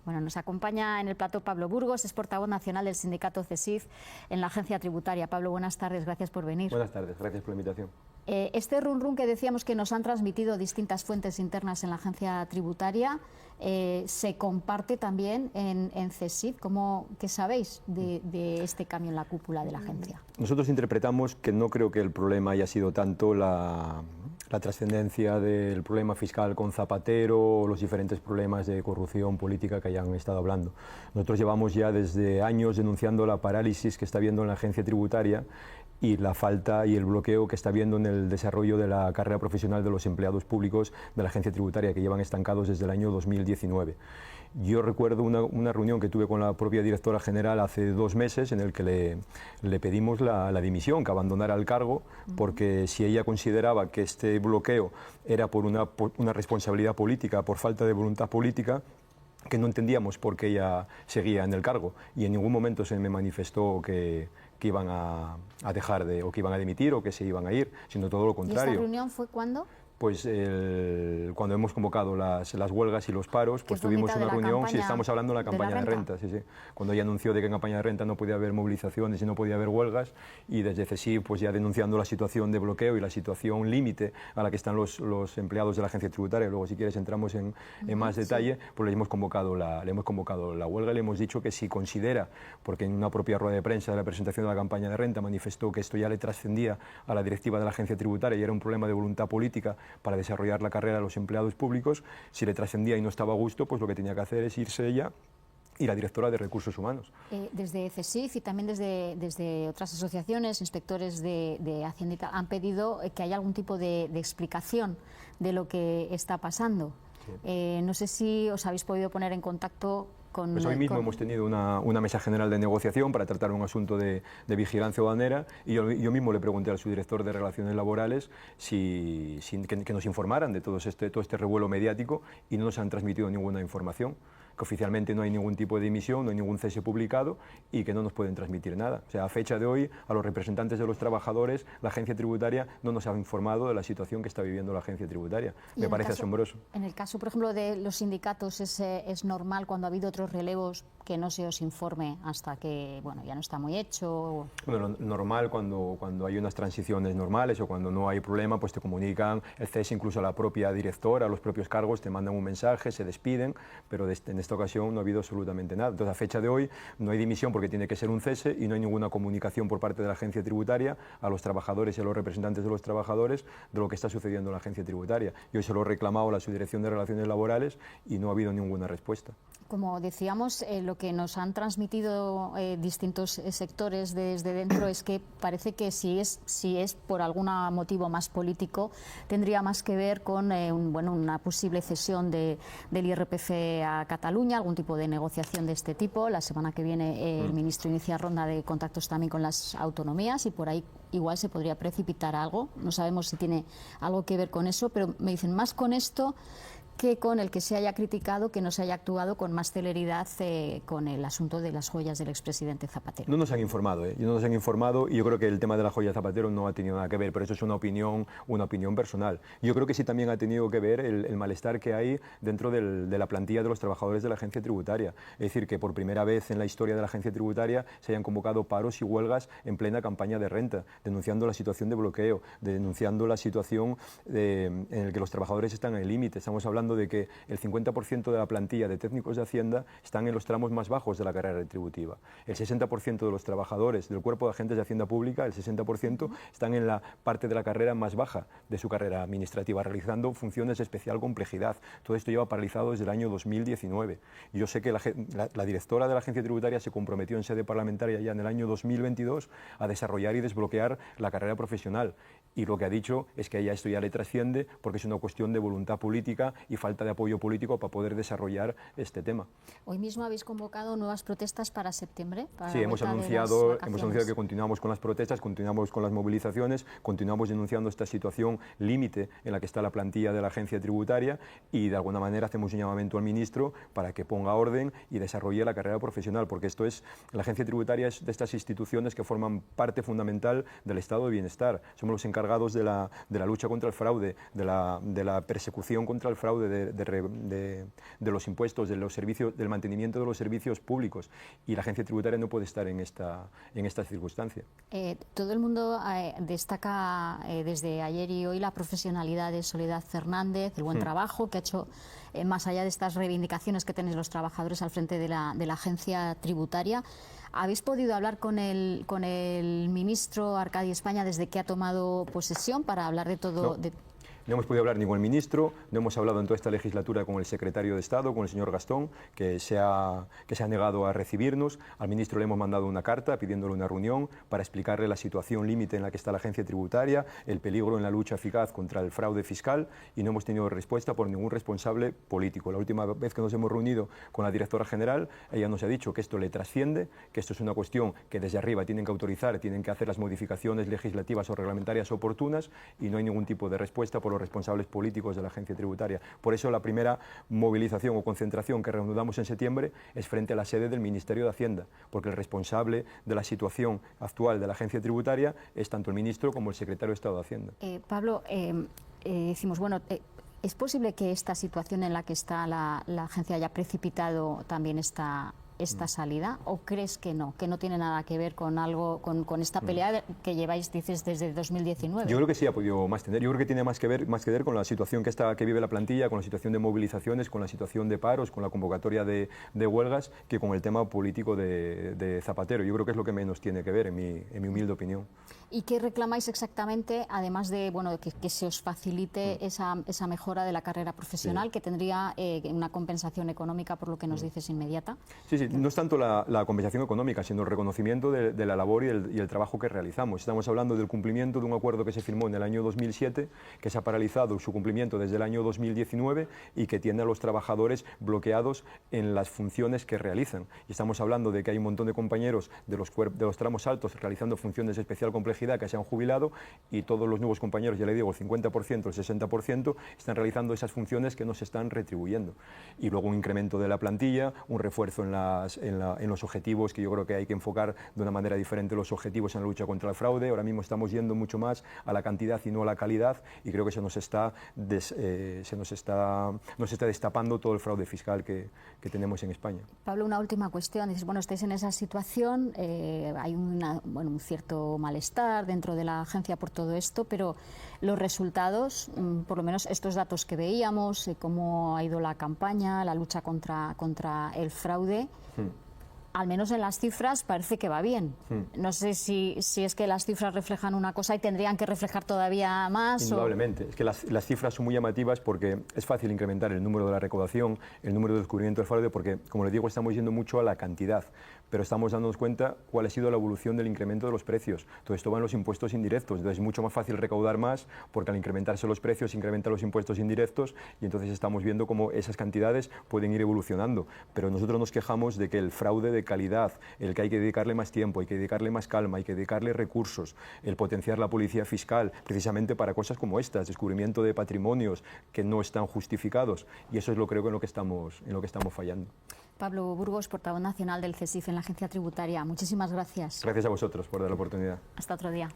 Bueno, nos acompaña en el plató Pablo Burgos, es portavoz nacional del sindicato CESIF en la agencia tributaria. Pablo, buenas tardes, gracias por venir. Buenas tardes, gracias por la invitación. Este run run que decíamos que nos han transmitido distintas fuentes internas en la agencia tributaria, se comparte también en CESIF. ¿Qué sabéis de este cambio en la cúpula de la agencia? Nosotros interpretamos que no creo que el problema haya sido tanto la trascendencia del problema fiscal con Zapatero o los diferentes problemas de corrupción política que hayan estado hablando. Nosotros llevamos ya desde años denunciando la parálisis que está habiendo en la agencia tributaria y la falta y el bloqueo que está habiendo en el desarrollo de la carrera profesional de los empleados públicos de la agencia tributaria, que llevan estancados desde el año 2019. Yo recuerdo una reunión que tuve con la propia directora general hace 2 meses en el que le pedimos la dimisión, que abandonara el cargo, porque si ella consideraba que este bloqueo era por una responsabilidad política, por falta de voluntad política, que no entendíamos por qué ella seguía en el cargo, y en ningún momento se me manifestó que iban a dejar o que iban a dimitir o que se iban a ir, sino todo lo contrario. ¿Y esta reunión fue cuándo? Pues cuando hemos convocado las huelgas y los paros, pues tuvimos una reunión, si estamos hablando de la campaña de renta, sí. Cuando ella anunció de que en campaña de renta no podía haber movilizaciones y no podía haber huelgas, y desde CESIF pues ya denunciando la situación de bloqueo y la situación límite a la que están los empleados de la agencia tributaria. Luego, si quieres, entramos en más detalle, pues le hemos convocado la huelga y le hemos dicho que si considera, porque en una propia rueda de prensa de la presentación de la campaña de renta manifestó que esto ya le trascendía a la directiva de la agencia tributaria y era un problema de voluntad política para desarrollar la carrera de los empleados públicos, si le trascendía y no estaba a gusto, pues lo que tenía que hacer es irse ella y la directora de Recursos Humanos. Desde CESIF y también desde otras asociaciones, inspectores de Hacienda, han pedido que haya algún tipo de explicación de lo que está pasando. Sí. No sé si os habéis podido poner en contacto con... Pues hoy mismo hemos tenido una mesa general de negociación para tratar un asunto de vigilancia aduanera, y yo mismo le pregunté al subdirector de Relaciones Laborales que nos informaran de todo este revuelo mediático, y no nos han transmitido ninguna información, que oficialmente no hay ningún tipo de dimisión, no hay ningún cese publicado y que no nos pueden transmitir nada. O sea, a fecha de hoy, a los representantes de los trabajadores, la agencia tributaria no nos ha informado de la situación que está viviendo la agencia tributaria. Me parece asombroso. En el caso, por ejemplo, de los sindicatos, ¿es normal cuando ha habido otros relevos que no se os informe hasta que ya no está muy hecho? Bueno, lo normal cuando hay unas transiciones normales o cuando no hay problema, pues te comunican el cese, incluso a la propia directora, a los propios cargos, te mandan un mensaje, se despiden, pero en esta ocasión no ha habido absolutamente nada. Entonces, a fecha de hoy no hay dimisión porque tiene que ser un cese, y no hay ninguna comunicación por parte de la agencia tributaria a los trabajadores y a los representantes de los trabajadores de lo que está sucediendo en la agencia tributaria. Yo se lo he reclamado a la Subdirección de Relaciones Laborales y no ha habido ninguna respuesta. Como decíamos, lo que nos han transmitido distintos sectores desde dentro es que parece que si es por algún motivo más político, tendría más que ver con una posible cesión del IRPF a Cataluña, algún tipo de negociación de este tipo. La semana que viene el ministro inicia ronda de contactos también con las autonomías, y por ahí igual se podría precipitar algo. No sabemos si tiene algo que ver con eso, pero me dicen más con esto que con el que se haya criticado que no se haya actuado con más celeridad con el asunto de las joyas del expresidente Zapatero. No nos han informado, no nos han informado, y yo creo que el tema de la joya de Zapatero no ha tenido nada que ver, pero eso es una opinión personal. Yo creo que sí también ha tenido que ver el malestar que hay dentro de la plantilla de los trabajadores de la agencia tributaria. Es decir, que por primera vez en la historia de la agencia tributaria se hayan convocado paros y huelgas en plena campaña de renta, denunciando la situación de bloqueo, denunciando la situación en la que los trabajadores están en el límite. Estamos hablando de que el 50% de la plantilla de técnicos de Hacienda están en los tramos más bajos de la carrera retributiva. El 60% de los trabajadores del cuerpo de agentes de Hacienda Pública, el 60%, están en la parte de la carrera más baja de su carrera administrativa, realizando funciones de especial complejidad. Todo esto lleva paralizado desde el año 2019. Yo sé que la directora de la agencia tributaria se comprometió en sede parlamentaria ya en el año 2022 a desarrollar y desbloquear la carrera profesional. Y lo que ha dicho es que a ella esto ya le trasciende porque es una cuestión de voluntad política y falta de apoyo político para poder desarrollar este tema. Hoy mismo habéis convocado nuevas protestas para septiembre. Sí, hemos anunciado que continuamos con las protestas, continuamos con las movilizaciones, continuamos denunciando esta situación límite en la que está la plantilla de la agencia tributaria, y de alguna manera hacemos un llamamiento al ministro para que ponga orden y desarrolle la carrera profesional, porque la agencia tributaria es de estas instituciones que forman parte fundamental del estado de bienestar. Somos los encargados encargados de la lucha contra el fraude, de la persecución contra el fraude, de los impuestos, de los servicios, del mantenimiento de los servicios públicos, y la agencia tributaria no puede estar en esta circunstancia. Todo el mundo destaca desde ayer y hoy la profesionalidad de Soledad Fernández, el buen trabajo que ha hecho, más allá de estas reivindicaciones que tenéis los trabajadores al frente de la agencia tributaria. ¿Habéis podido hablar con el ministro Arcadi España desde que ha tomado posesión para hablar de todo? No. No hemos podido hablar ni con el ministro, no hemos hablado en toda esta legislatura con el secretario de Estado, con el señor Gastón, que se ha negado a recibirnos. Al ministro le hemos mandado una carta pidiéndole una reunión para explicarle la situación límite en la que está la agencia tributaria, el peligro en la lucha eficaz contra el fraude fiscal, y no hemos tenido respuesta por ningún responsable político. La última vez que nos hemos reunido con la directora general, ella nos ha dicho que esto le trasciende, que esto es una cuestión que desde arriba tienen que autorizar, tienen que hacer las modificaciones legislativas o reglamentarias oportunas, y no hay ningún tipo de respuesta por los responsables políticos de la agencia tributaria. Por eso la primera movilización o concentración que reanudamos en septiembre es frente a la sede del Ministerio de Hacienda, porque el responsable de la situación actual de la agencia tributaria es tanto el ministro como el secretario de Estado de Hacienda. Pablo, decimos, bueno, ¿es posible que esta situación en la que está la agencia haya precipitado también esta salida, o crees que no tiene nada que ver con algo, con esta pelea que lleváis, dices, desde 2019? Yo creo que sí ha podido más tener. Yo creo que tiene más que ver con la situación que vive la plantilla, con la situación de movilizaciones, con la situación de paros, con la convocatoria de huelgas, que con el tema político de Zapatero. Yo creo que es lo que menos tiene que ver, en mi humilde opinión. ¿Y qué reclamáis exactamente, además de que se os facilite esa mejora de la carrera profesional, que tendría una compensación económica, por lo que nos dices, inmediata? Sí, no es tanto la compensación económica, sino el reconocimiento de la labor y el trabajo que realizamos. Estamos hablando del cumplimiento de un acuerdo que se firmó en el año 2007, que se ha paralizado su cumplimiento desde el año 2019 y que tiene a los trabajadores bloqueados en las funciones que realizan. Y estamos hablando de que hay un montón de compañeros de los tramos altos realizando funciones de especial complejidad que se han jubilado, y todos los nuevos compañeros, ya le digo, el 50%, el 60%, están realizando esas funciones que no se están retribuyendo. Y luego un incremento de la plantilla, un refuerzo en los objetivos, que yo creo que hay que enfocar de una manera diferente los objetivos en la lucha contra el fraude. Ahora mismo estamos yendo mucho más a la cantidad y no a la calidad, y creo que se nos está destapando todo el fraude fiscal que tenemos en España. Pablo, una última cuestión. Dices, bueno, estáis en esa situación, hay un cierto malestar dentro de la agencia por todo esto, pero los resultados, por lo menos estos datos que veíamos, cómo ha ido la campaña, la lucha contra el fraude, al menos en las cifras parece que va bien. No sé si es que las cifras reflejan una cosa y tendrían que reflejar todavía más. Indudablemente. Es que las cifras son muy llamativas, porque es fácil incrementar el número de la recaudación, el número de descubrimiento del fraude, porque, como les digo, estamos yendo mucho a la cantidad, pero estamos dándonos cuenta cuál ha sido la evolución del incremento de los precios. Todo esto va en los impuestos indirectos, entonces es mucho más fácil recaudar más, porque al incrementarse los precios incrementan los impuestos indirectos, y entonces estamos viendo cómo esas cantidades pueden ir evolucionando. Pero nosotros nos quejamos de que el fraude de calidad, el que hay que dedicarle más tiempo, hay que dedicarle más calma, hay que dedicarle recursos, el potenciar la policía fiscal, precisamente para cosas como estas, descubrimiento de patrimonios que no están justificados, y eso es creo que en lo que estamos fallando. Pablo Burgos, portavoz nacional del CESIF en la agencia tributaria, muchísimas gracias. Gracias a vosotros por dar la oportunidad. Hasta otro día.